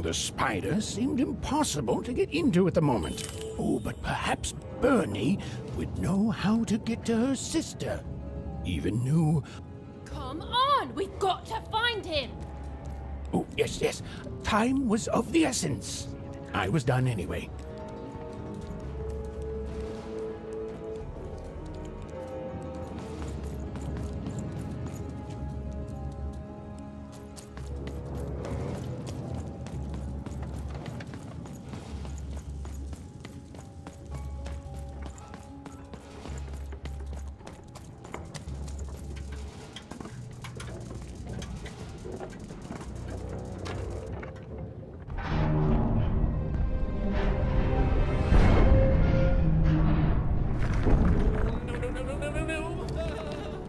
the spider seemed impossible to get into at the moment. Oh, but perhaps Bernie would know how to get to her sister. Even knew... Come on! We've got to find him! Oh, yes. Time was of the essence. I was done anyway.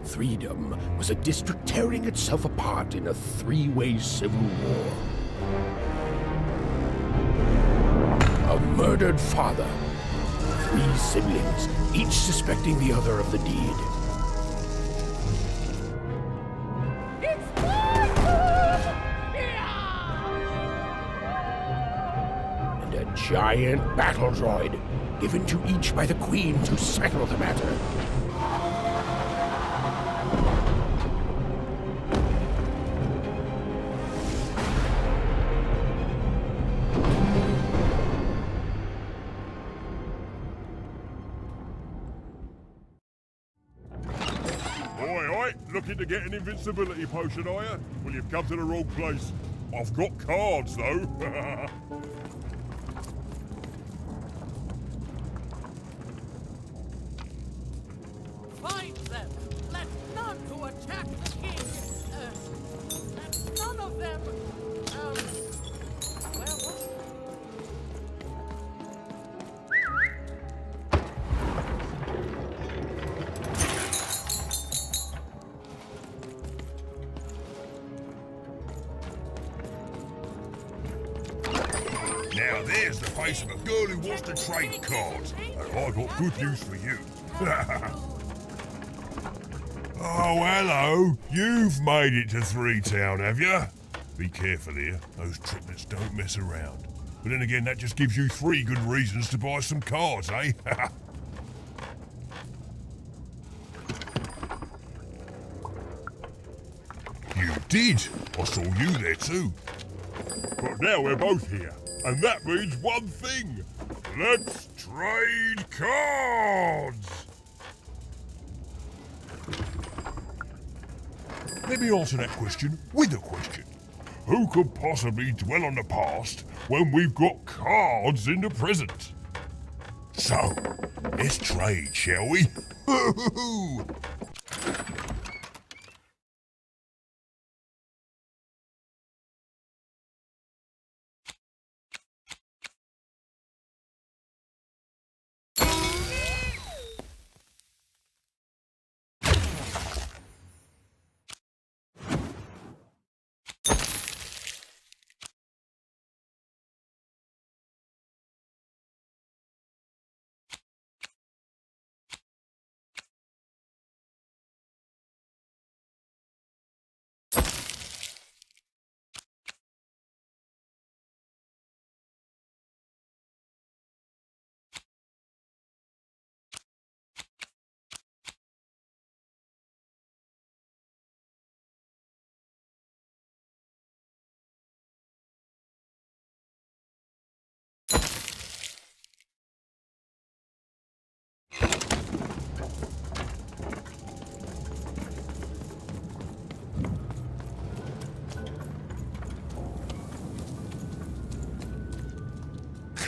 Threedom was a district tearing itself apart in a three-way civil war. A murdered father, 3 siblings, each suspecting the other of the deed. It's mine! And a giant battle droid, given to each by the Queen to settle the matter. Oi, looking to get an invincibility potion, are you? Well, you've come to the wrong place. I've got cards, though. Find them! Let none who attack the king! Let none of them... where was it? Now there's the face of a girl who wants to trade cards. And I got good news for you. Oh, hello. You've made it to Threetown, have you? Be careful here. Those triplets don't mess around. But then again, that just gives you 3 good reasons to buy some cards, eh? You did. I saw you there too. But now we're both here. And that means one thing. Let's trade cards! Let me answer that question with a question. Who could possibly dwell on the past when we've got cards in the present? So, let's trade, shall we?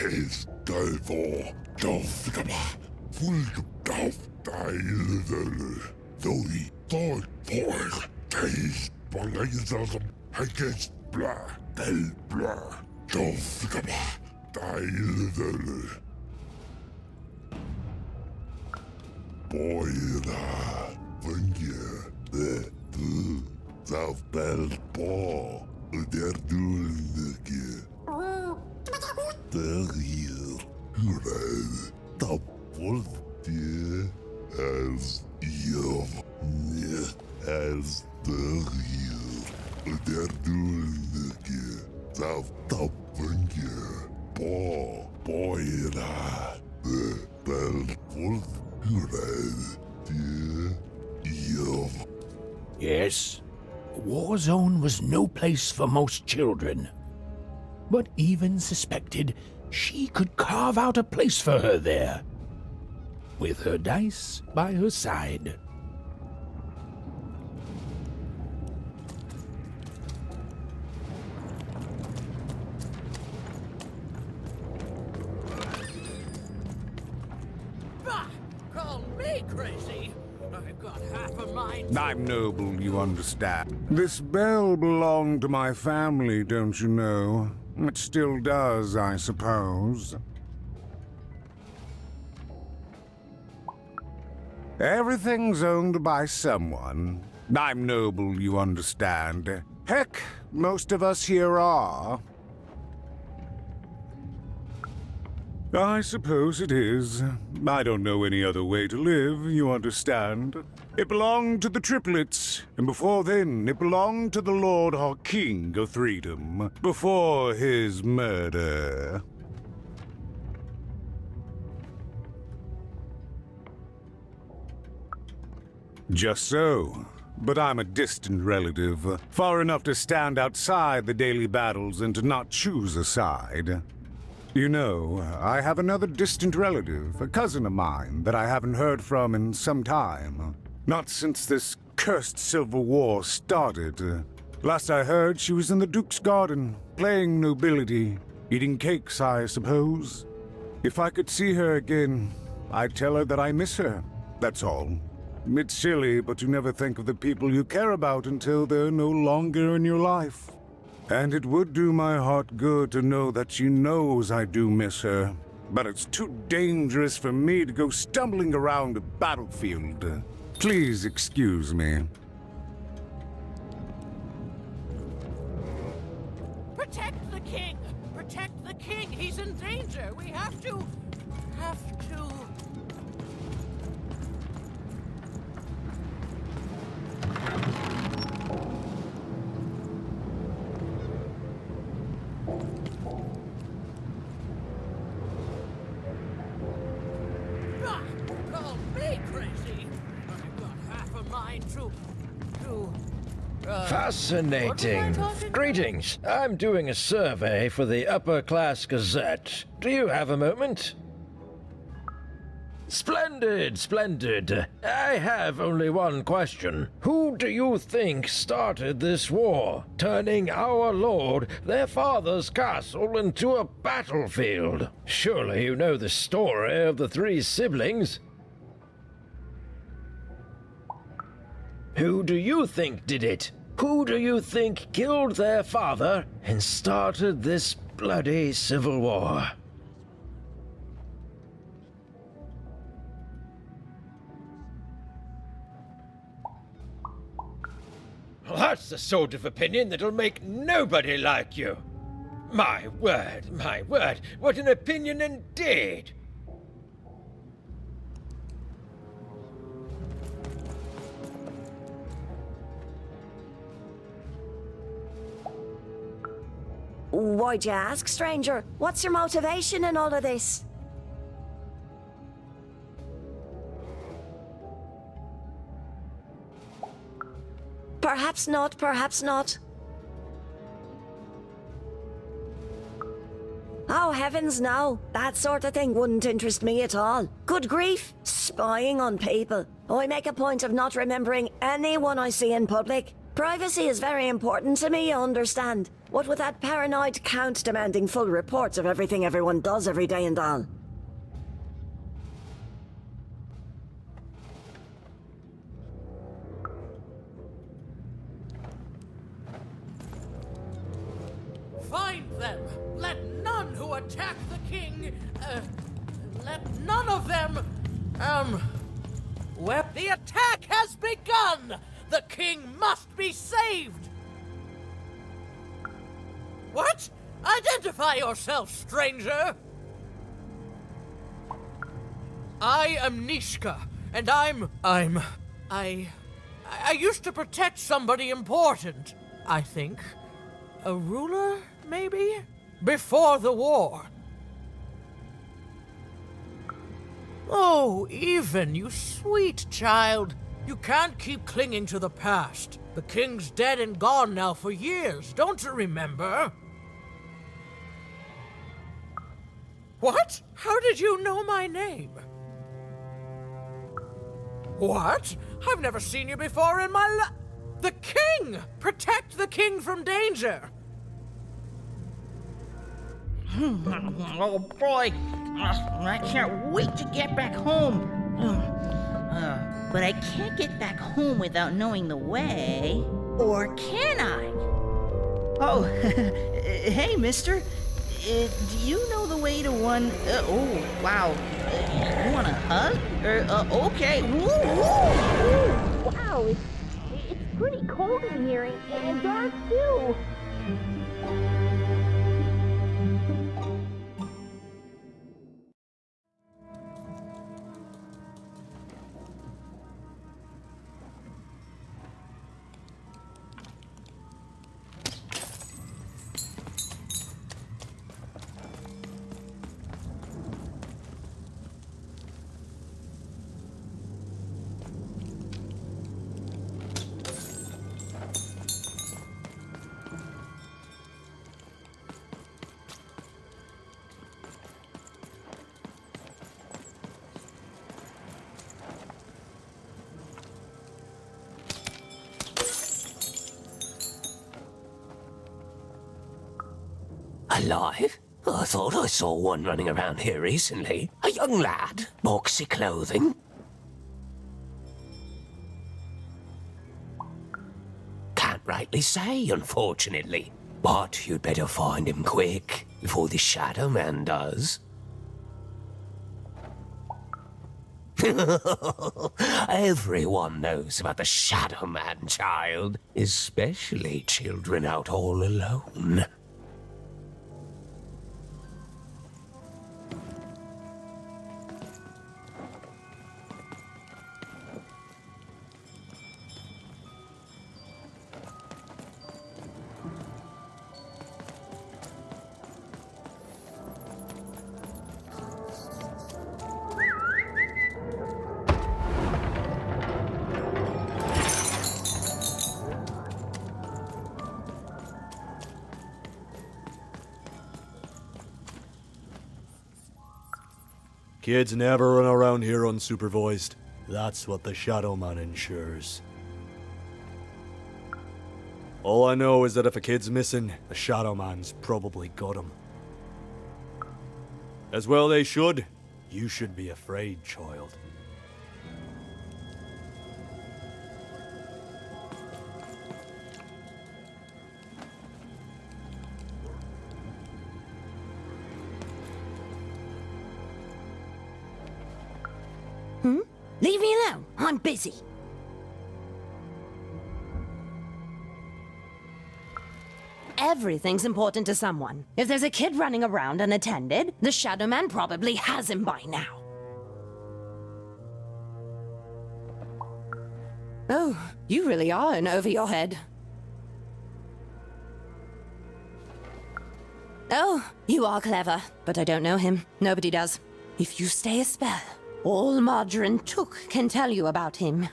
Kees Delvo, Dovgaba, Fulgdav, Deildele, Doi, Doi, Poig, Kees, Bangayzasm, Hekes, Bla, Del, Bla, Dovgaba, Deildele. Boyda, Vunje, Du, Zav, Bel, Bo, Der Dulneke. Der hier, Huren, dat wordt je als hier, niet als de hier. Der Dulneke, dat Thank you. Boyra. Yes, a war zone was no place for most children. But even suspected she could carve out a place for her there, with her dice by her side. Bah! Call me crazy. I've got half a mind. I'm noble, you understand. This bell belonged to my family, don't you know? It still does, I suppose. Everything's owned by someone. I'm noble, you understand. Heck, most of us here are. I suppose it is. I don't know any other way to live, you understand. It belonged to the triplets, and before then it belonged to the Lord or King of Threedom, before his murder. Just so. But I'm a distant relative, far enough to stand outside the daily battles and to not choose a side. You know, I have another distant relative, a cousin of mine, that I haven't heard from in some time. Not since this cursed Civil War started. Last I heard, she was in the Duke's garden, playing nobility, eating cakes, I suppose. If I could see her again, I'd tell her that I miss her, that's all. It's silly, but you never think of the people you care about until they're no longer in your life. And it would do my heart good to know that she knows I do miss her. But it's too dangerous for me to go stumbling around a battlefield. Please excuse me. Protect the king! Protect the king! He's in danger! We have to... Ah, call me crazy! I've got half a mind to... Fascinating. Greetings. I'm doing a survey for the Upper Class Gazette. Do you have a moment? Splendid, splendid. I have only one question. Who do you think started this war, turning our lord, their father's castle, into a battlefield? Surely you know the story of the three siblings. Who do you think did it? Who do you think killed their father and started this bloody civil war? Well, that's the sort of opinion that'll make nobody like you. My word, what an opinion indeed! Why'd you ask, stranger? What's your motivation in all of this? Perhaps not, perhaps not. Oh, heavens no. That sort of thing wouldn't interest me at all. Good grief, spying on people. I make a point of not remembering anyone I see in public. Privacy is very important to me, you understand. What with that paranoid count demanding full reports of everything everyone does every day and all. Find them! Let none who attack the king... let none of them... The attack has begun! The king must be saved! What? Identify yourself, stranger! I am Nishka, and I used to protect somebody important, I think. A ruler, maybe? before the war. Oh, Even, you sweet child. You can't keep clinging to the past. The king's dead and gone now for years, don't you remember? What? How did you know my name? What? I've never seen you before in my life. The king! Protect the king from danger! Oh boy, I can't wait to get back home. But I can't get back home without knowing the way. Or can I? Oh, hey, mister. Do you know the way to one... oh, wow. You want a hug? Okay. Woo, woo. Wow, it's pretty cold in here and dark, too. Alive? I thought I saw one running around here recently. A young lad, boxy clothing. Can't rightly say, unfortunately. But you'd better find him quick, before the Shadow Man does. Everyone knows about the Shadow Man, child. Especially children out all alone. Kids never run around here unsupervised. That's what the Shadow Man ensures. All I know is that if a kid's missing, the Shadow Man's probably got him. As well they should. You should be afraid, child. Leave me alone. I'm busy. Everything's important to someone. If there's a kid running around unattended, the Shadow Man probably has him by now. Oh, you really are in over your head. Oh, you are clever, but I don't know him. Nobody does. If you stay a spell, all Margarine Took can tell you about him.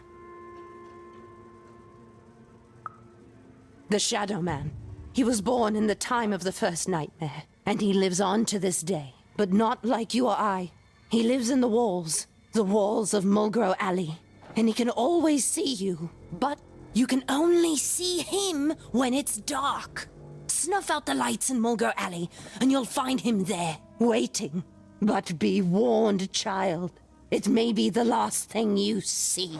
The Shadow Man. He was born in the time of the first nightmare, and he lives on to this day. But not like you or I. He lives in the walls of Mulgrew Alley. And he can always see you, but you can only see him when it's dark. Snuff out the lights in Mulgrew Alley, and you'll find him there, waiting. But be warned, child. It may be the last thing you see.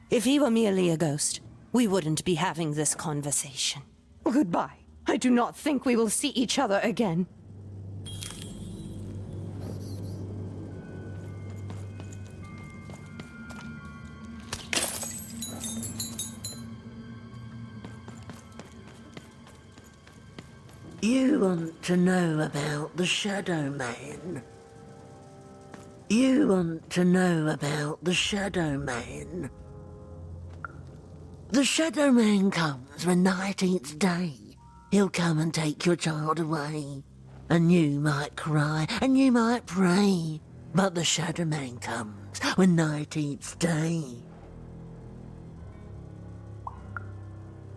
If he were merely a ghost, we wouldn't be having this conversation. Goodbye. I do not think we will see each other again. You want to know about the Shadow Man? You want to know about the Shadow Man? The Shadow Man comes the 19th day, he'll come and take your child away. And you might cry, and you might pray, but the Shadow Man comes when 19th day.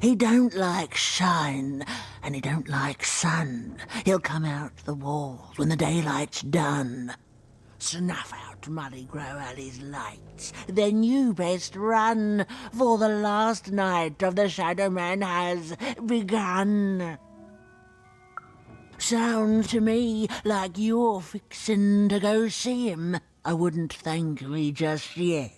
He don't like shine, and he don't like sun. He'll come out the walls when the daylight's done. Snuff out Muddy Grow Alley's lights, then you best run, for the last night of the Shadow Man has begun. Sounds to me like you're fixin' to go see him. I wouldn't thank me just yet.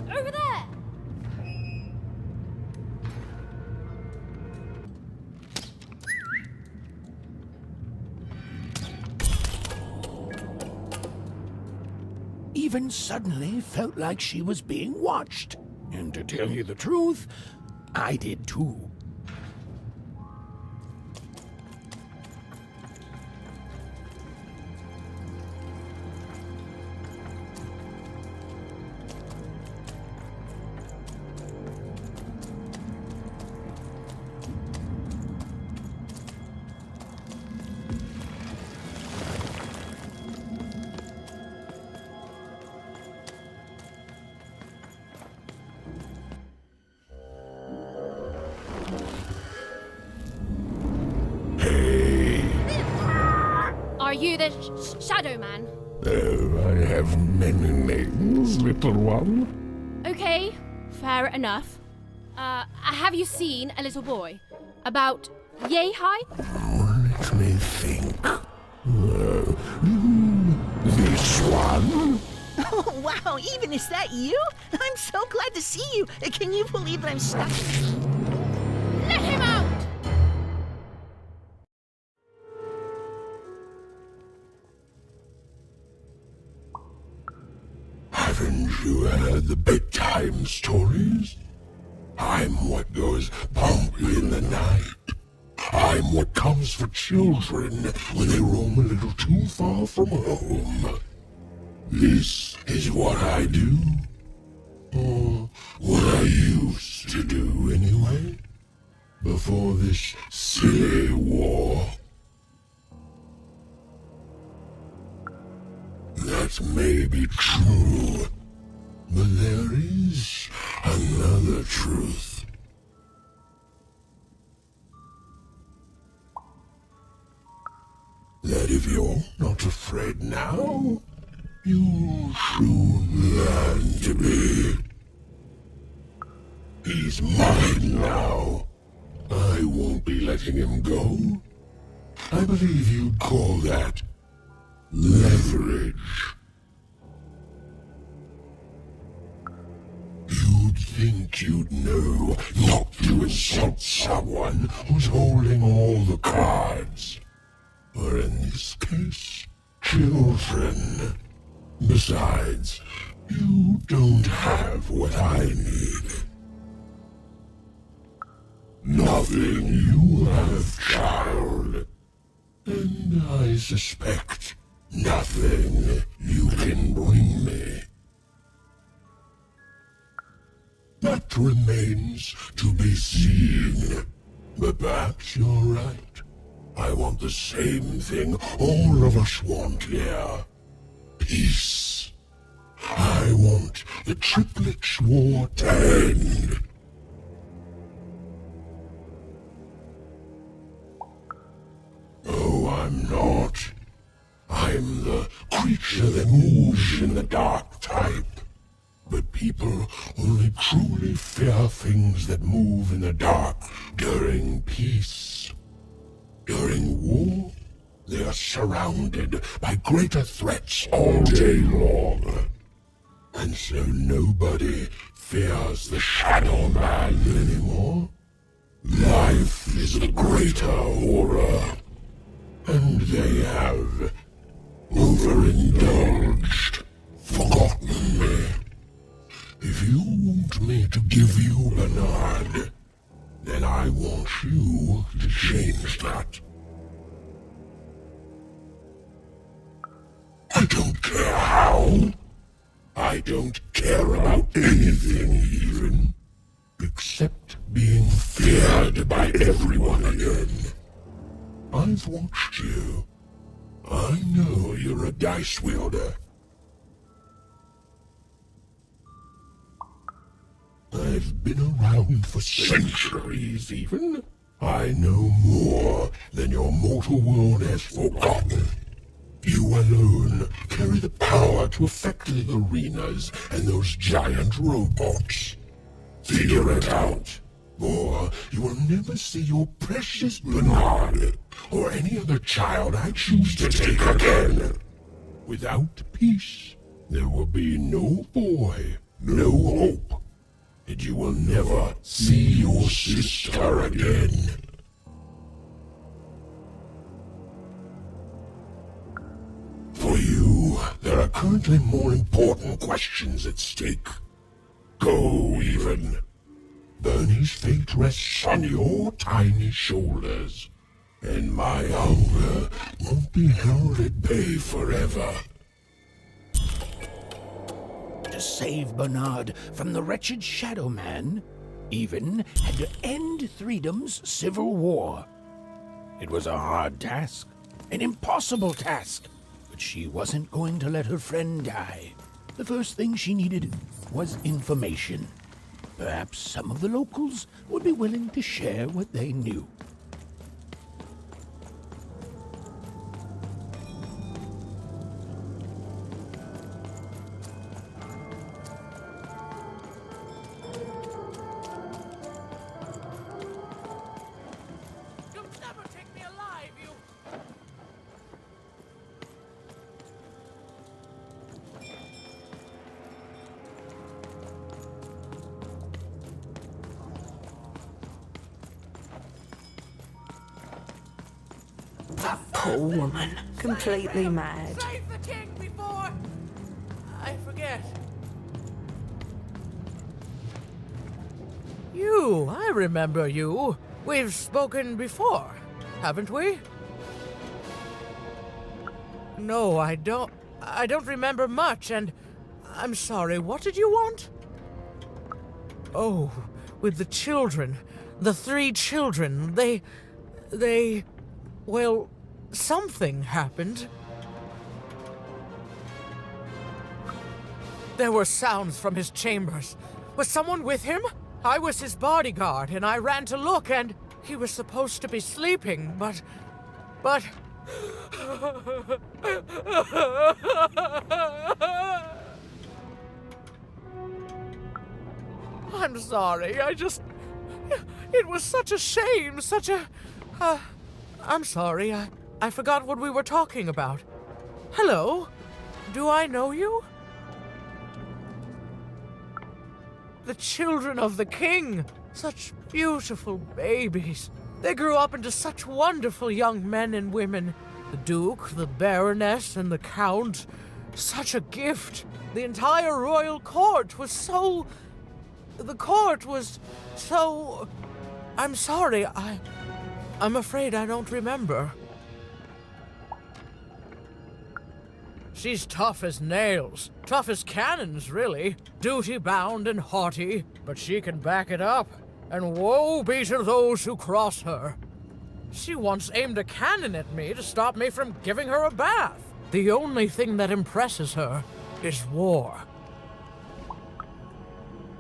Over there! Even suddenly felt like she was being watched. And to tell you the truth, I did too. Are you the Shadow Man? Oh, I have many names, little one. Okay, fair enough. Have you seen a little boy? About yay high? Let me think. This one? Oh, wow, even is that you? I'm so glad to see you. Can you believe that I'm stuck? Let him out! Haven't you heard the bedtime stories? I'm what goes bump in the night. I'm what comes for children when they roam a little too far from home. This is what I do. Or what I used to do anyway. Before this silly war. That may be true, but there is another truth. That if you're not afraid now, you'll soon learn to be. He's mine now. I won't be letting him go. I believe you'd call that leverage. You'd think you'd know not to insult someone who's holding all the cards. Or in this case, children. Besides, you don't have what I need. Nothing you have, child. And I suspect nothing you can bring me. That remains to be seen. But perhaps you're right. I want the same thing all of us want here. Peace. I want the Triplets' War to end. Oh, I'm not. I'm the creature that moves in the dark type. But people only truly fear things that move in the dark during peace. During war, they are surrounded by greater threats all day long. And so nobody fears the Shadow Man anymore. Life is the greater horror. And they have overindulged, forgotten me. If you want me to give you Bernard, then I want you to change that. I don't care how. I don't care about anything even, except being feared by everyone again. I've watched you. I know you're a dice wielder. I've been around for centuries even. I know more than your mortal world has forgotten. You alone carry the power to affect the arenas and those giant robots. Figure it out, or you will never see your precious Bernard or any other child I choose to take again. Without peace, there will be no boy, no hope, and you will never see your sister again. For you, there are currently more important questions at stake. Go, even. Bernie's fate rests on your tiny shoulders, and my hunger won't be held at bay forever. To save Bernard from the wretched Shadow Man, Even had to end Threedom's civil war. It was a hard task, an impossible task, but she wasn't going to let her friend die. The first thing she needed was information. Perhaps some of the locals would be willing to share what they knew. That poor woman. Completely mad. Save the king before I forget. You, I remember you. We've spoken before, haven't we? No, I don't remember much, and I'm sorry. What did you want? Oh, with the children. The 3 children. Well, something happened. There were sounds from his chambers. Was someone with him? I was his bodyguard, and I ran to look, and he was supposed to be sleeping, but... I'm sorry, it was such a shame, such a... I'm sorry, I forgot what we were talking about. Hello? Do I know you? The children of the king! Such beautiful babies. They grew up into such wonderful young men and women. The Duke, the Baroness, and the Count. Such a gift. The entire royal court was so... The court was so... I'm sorry, I'm afraid I don't remember. She's tough as nails. Tough as cannons, really. Duty-bound and haughty, but she can back it up. And woe be to those who cross her. She once aimed a cannon at me to stop me from giving her a bath. The only thing that impresses her is war.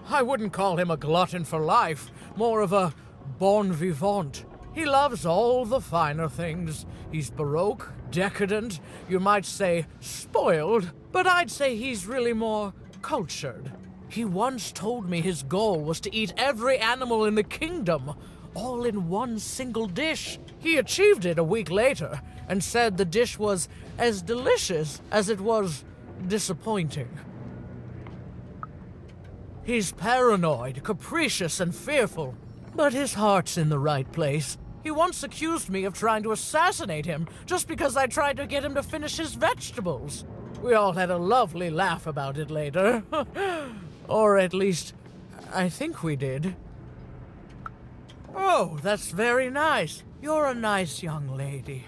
I wouldn't call him a glutton for life, more of a bon vivant. He loves all the finer things. He's baroque, decadent, you might say spoiled, but I'd say he's really more cultured. He once told me his goal was to eat every animal in the kingdom, all in one single dish. He achieved it a week later and said the dish was as delicious as it was disappointing. He's paranoid, capricious, and fearful, but his heart's in the right place. He once accused me of trying to assassinate him just because I tried to get him to finish his vegetables. We all had a lovely laugh about it later. Or at least, I think we did. Oh, that's very nice. You're a nice young lady.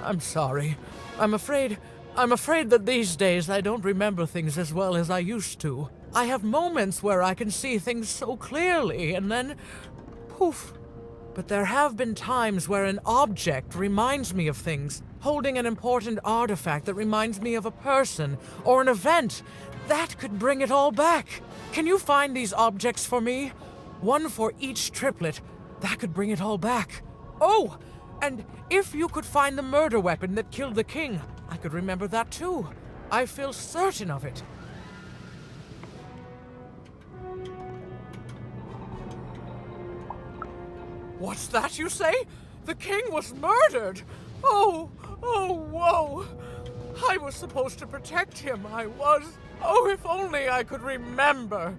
I'm sorry. I'm afraid that these days I don't remember things as well as I used to. I have moments where I can see things so clearly, and then poof. But there have been times where an object reminds me of things, holding an important artifact that reminds me of a person or an event. That could bring it all back. Can you find these objects for me? One for each triplet. That could bring it all back. Oh, and if you could find the murder weapon that killed the king, I could remember that too. I feel certain of it. What's that you say? The king was murdered! Oh, whoa! I was supposed to protect him, I was. Oh, if only I could remember.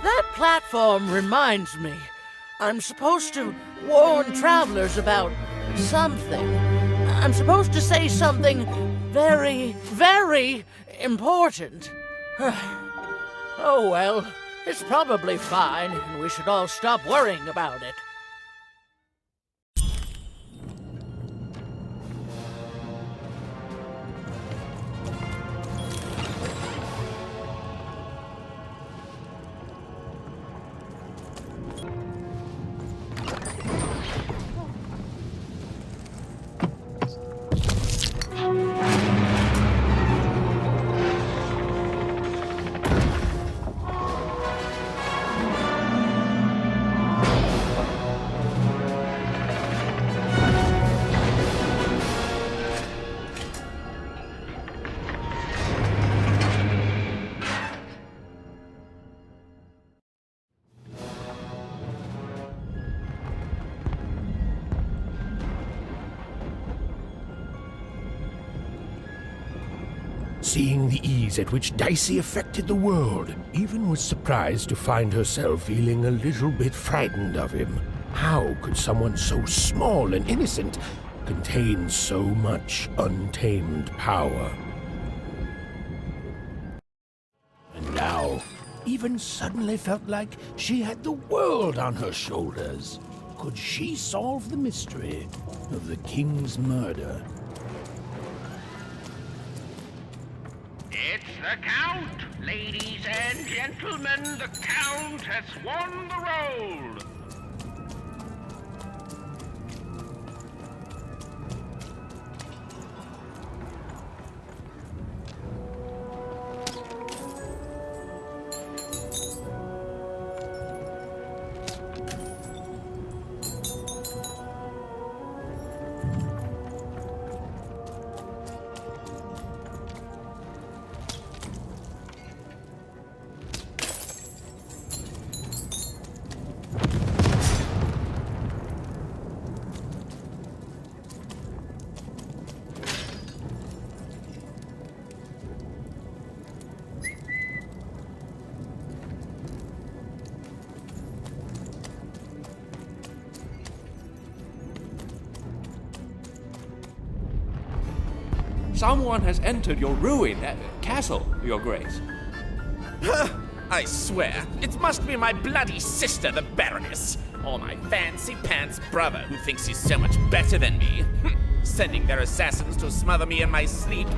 That platform reminds me. I'm supposed to warn travelers about something. I'm supposed to say something very, very important. Oh well, it's probably fine, and we should all stop worrying about it. Seeing the ease at which Dicey affected the world, Even was surprised to find herself feeling a little bit frightened of him. How could someone so small and innocent contain so much untamed power? And now, Even suddenly felt like she had the world on her shoulders. Could she solve the mystery of the king's murder? It's the Count! Ladies and gentlemen, the Count has won the role! Someone has entered your ruined castle, Your Grace. I swear, it must be my bloody sister, the Baroness, or my fancy pants brother who thinks he's so much better than me, sending their assassins to smother me in my sleep.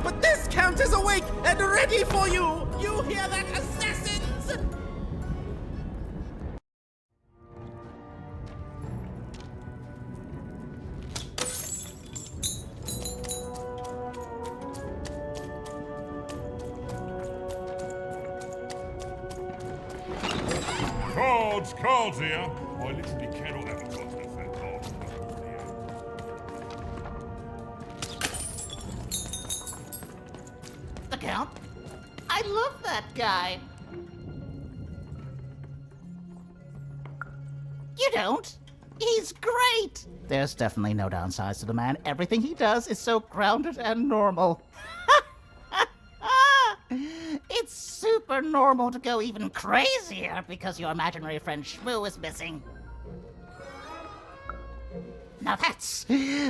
But this Count is awake and ready for you! You hear that, assassins? Cards here! I literally cannot have a constant fat cards. The Count? I love that guy. You don't? He's great! There's definitely no downsides to the man. Everything he does is so grounded and normal. It's super normal to go even crazier because your imaginary friend Shmoo is missing. Now that's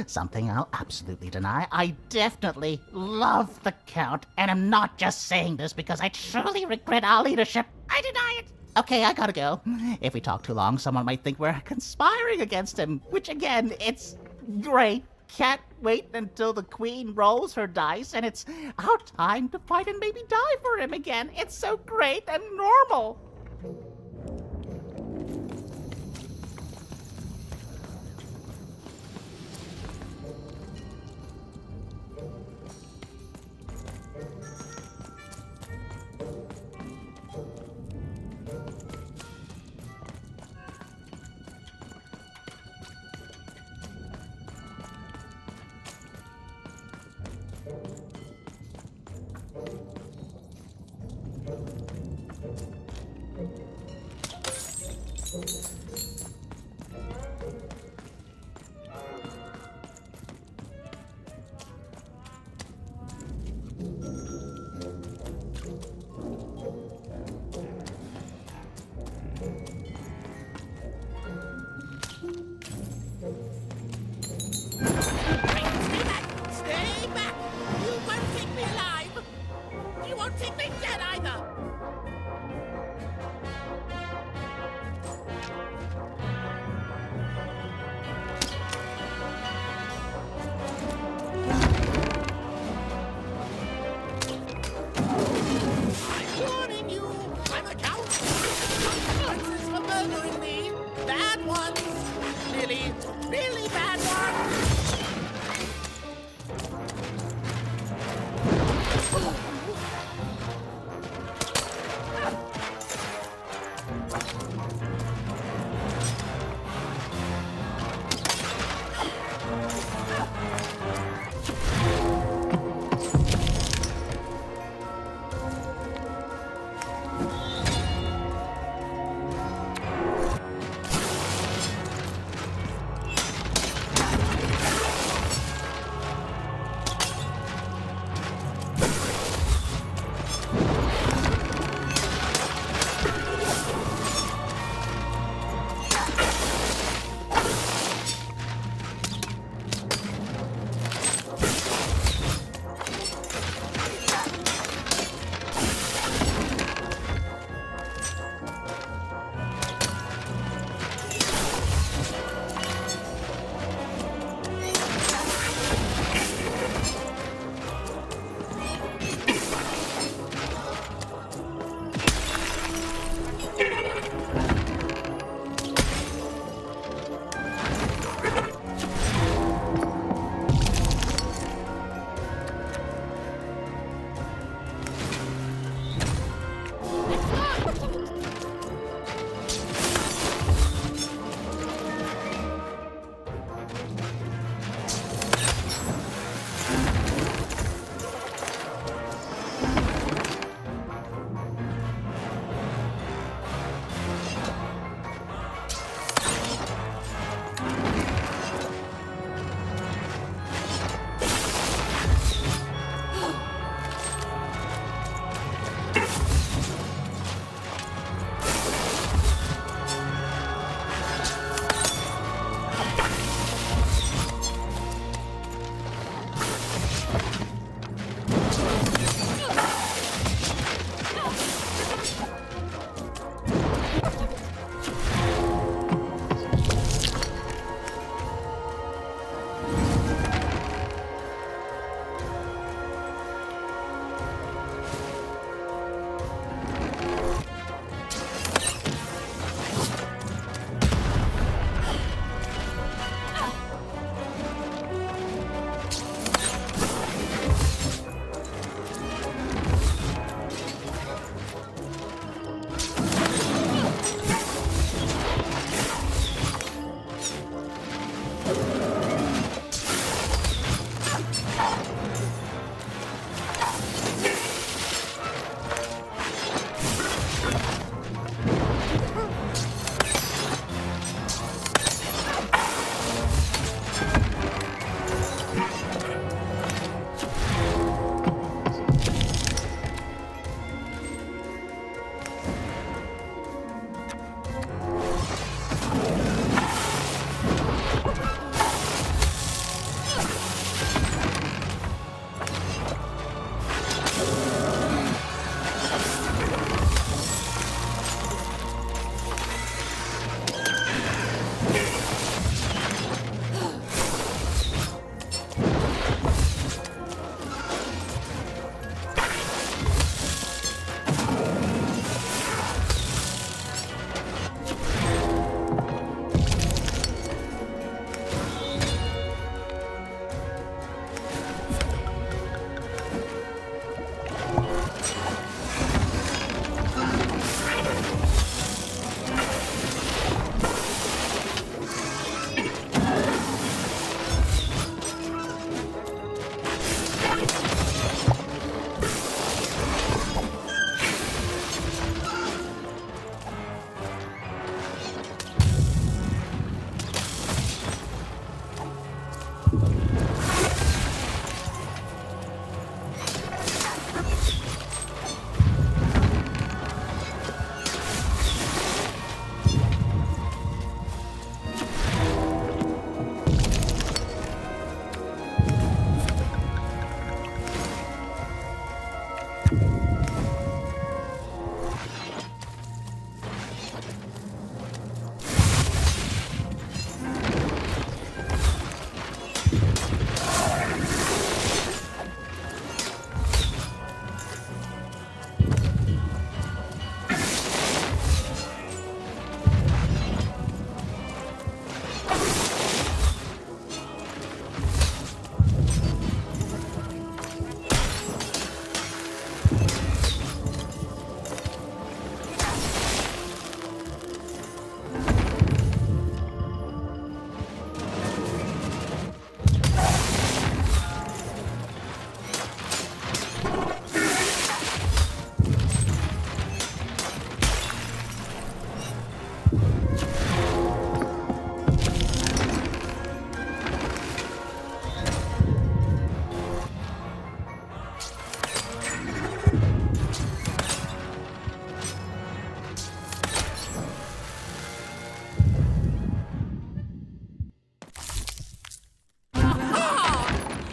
something I'll absolutely deny. I definitely love the Count, and I'm not just saying this because I truly regret our leadership. I deny it. Okay, I gotta go. If we talk too long, someone might think we're conspiring against him, which again, it's great. Can't wait until the queen rolls her dice and it's our time to fight and maybe die for him again. It's so great and normal.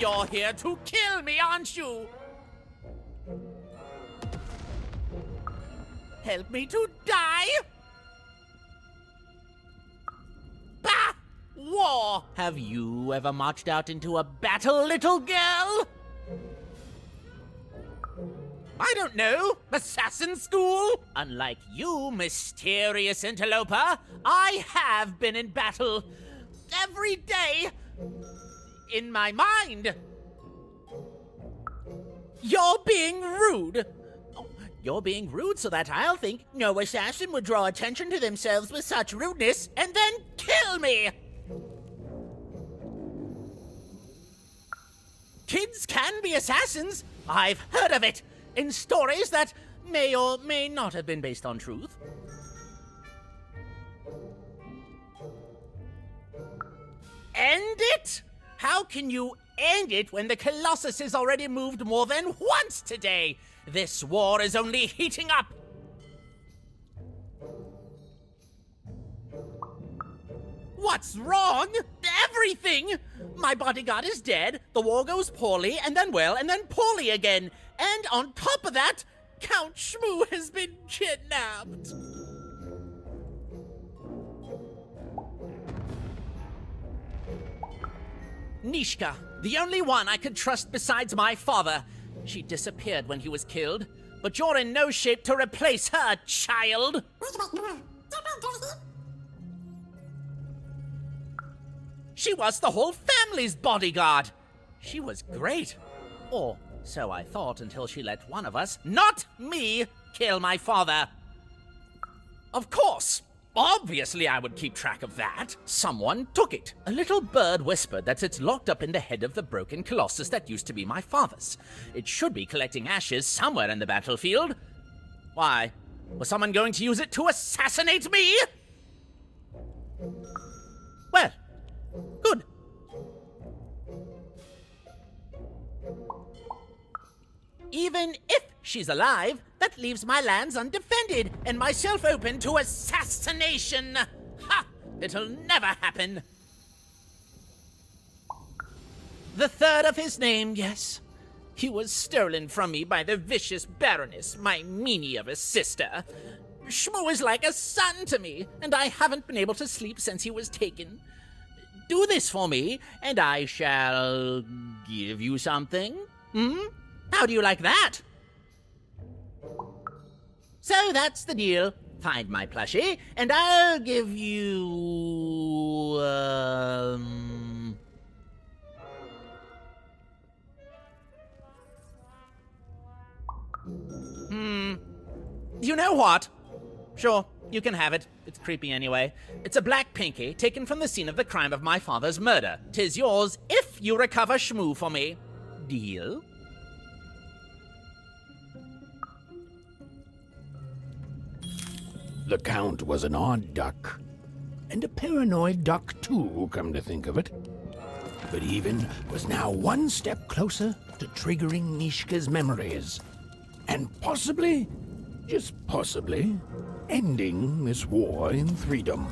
You're here to kill me, aren't you? Help me to die? Bah! War! Have you ever marched out into a battle, little girl? I don't know. Assassin school? Unlike you, mysterious interloper, I have been in battle. Every day. In my mind. You're being rude. Oh, you're being rude so that I'll think no assassin would draw attention to themselves with such rudeness and then kill me. Kids can be assassins. I've heard of it in stories that may or may not have been based on truth. End it? How can you end it when the Colossus has already moved more than once today? This war is only heating up. What's wrong? Everything! My bodyguard is dead, the war goes poorly, and then well, and then poorly again. And on top of that, Count Shmoo has been kidnapped. Nishka, the only one I could trust besides my father. She disappeared when he was killed, but you're in no shape to replace her, child. She was the whole family's bodyguard. She was great. Or so I thought until she let one of us, not me, kill my father. Of course, Obviously, I would keep track of that. Someone took it. A little bird whispered that it's locked up in the head of the broken colossus that used to be my father's. It should be collecting ashes somewhere in the battlefield. Why? Was someone going to use it to assassinate me? Well, good. Even if she's alive, that leaves my lands undefended and myself open to assassination. Ha! It'll never happen. The third of his name, yes. He was stolen from me by the vicious Baroness, my meanie of a sister. Shmoo is like a son to me, and I haven't been able to sleep since he was taken. Do this for me, and I shall give you something. How do you like that? So that's the deal. Find my plushie, and I'll give you... You know what? Sure, you can have it. It's creepy anyway. It's a black pinky taken from the scene of the crime of my father's murder. 'Tis yours if you recover Shmoo for me. Deal? The Count was an odd duck. And a paranoid duck, too, come to think of it. But Even was now one step closer to triggering Mishka's memories. And possibly, just possibly, ending this war in Threedom.